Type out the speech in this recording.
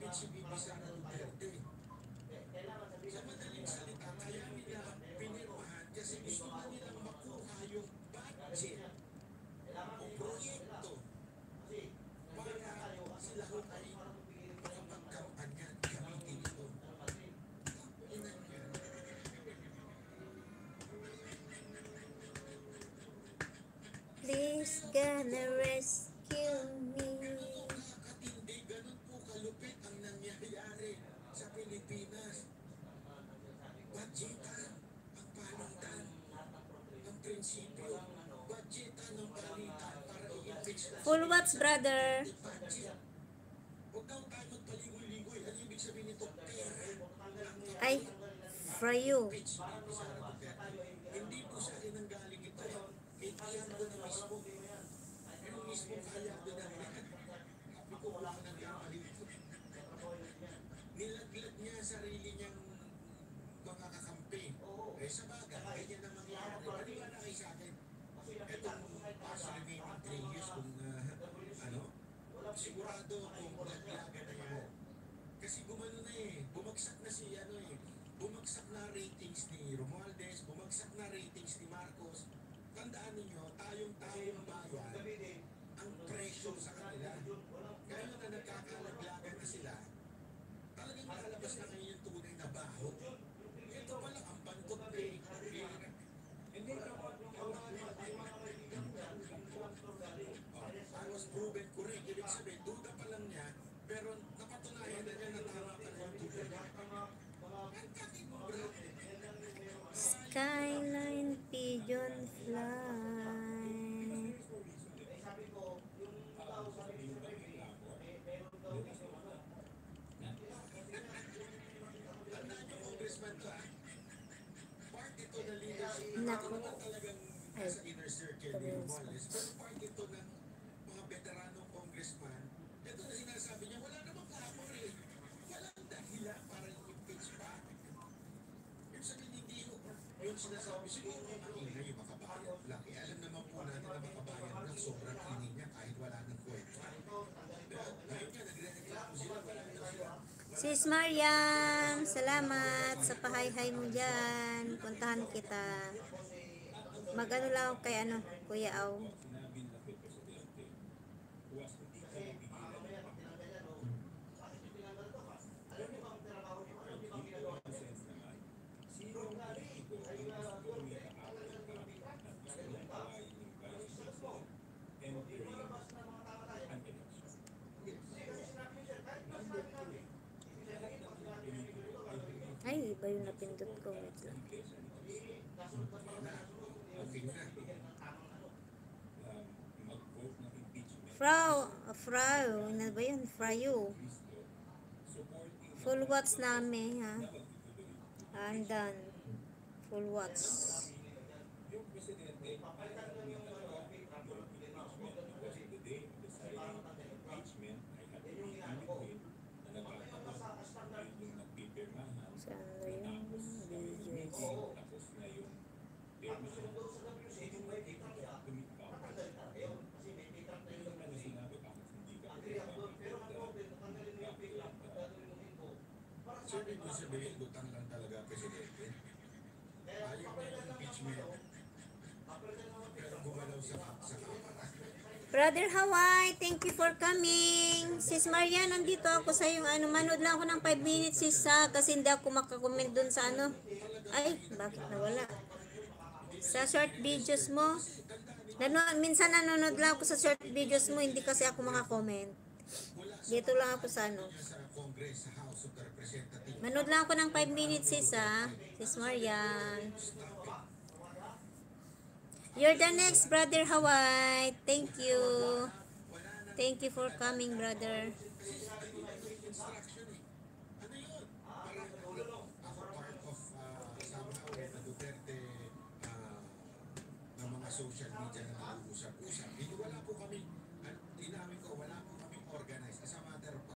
i-impeach si Bibi Sara Duterte. Sa madaling salita, kaya nila pinirmahan kasi gusto na nilang makuha yung budget o proyekto para sila ho ay makapagkampanya gamitin ito. Please gonna rescue me. Nakakatindi, ganun po kalupit ang nangyayari sa Pilipinas. Budgetan ang palitan ng prinsipyo. Budgetan ng palitan para i-impeach. Full watch, brother. Huwag daw tayo magpaligoy-ligoy. Ang ibig sabihin nito, pera. Ay, for you. Hindi po sa akin ang galing ito. Kailangan ko na mismo. Pero mismo kaya ko na. Sabi ko, wala ka nang gagawin ito. Nilaglag niya sarili niyang mga kakampi. Eh sa bagay, ganyan na mangyari. Paniwala kayo sa akin. Itong past remaining 3 years kung sigurado kung laglagan na yan. Kasi gumano na bumagsak na si bumagsak na ratings ni Romualdez, bumagsak na ratings ni Marcos. Tandaan ninyo, tayong bayan, ang presyo sa kanila. Ngayon na nagkakalaglagan na sila, talagang lalabas na ngayon yung tunay na baho. Ito pala ang bantot I was proven correct. Ibig sabihin, duda pa lang niya, pero napatunayan na niya na tama pa na yung duda niya. Skyline pigeon fly. Naku. Ay, Inner circle ni Romualdez, pero part ito ng mga veteranong congressman. Ito na sinasabi niya, wala namang kahapon walang dahilan para i-impeach pa. Yung sabihin, hindi yung sinasabi, siguro ang ingay yung makabayan lang. Alam naman po natin na makabayan ng sobrang ingay niya kahit wala ng kwento. Ngayon nga, nagre-reklamo sila, wala na sila. Sis Mariam, salamat sa pahay-hay mo dyan. Puntahan kita. Mag-ano lang ako kay Kuya Aw. Ay, iba yung napindot ko. Wait lang. Frau, ano ba yun? Frau. Full watch namin, ha? I'm done. Full watch. Saan na yung videos? Sabi ko sabihin, lutang lang talaga presidente. Ayaw na yung impeachment. Pero gumalaw sa kamara. Brother Hawaii, thank you for coming. Sis Maria, nandito ako sa yung manood lang ako ng 5 minutes sis kasi hindi ako makakomment dun sa Ay, bakit nawala? Sa short videos mo. Minsan nanonood lang ako sa short videos mo, hindi kasi ako makakomment. Dito lang ako sa Manood lang ako ng 5 minutes sis Sis Marian. You're the next, Brother Hawaii. Thank you. Thank you for coming, brother. Social media na nag-uusap-usap. Hindi wala po kami, hindi namin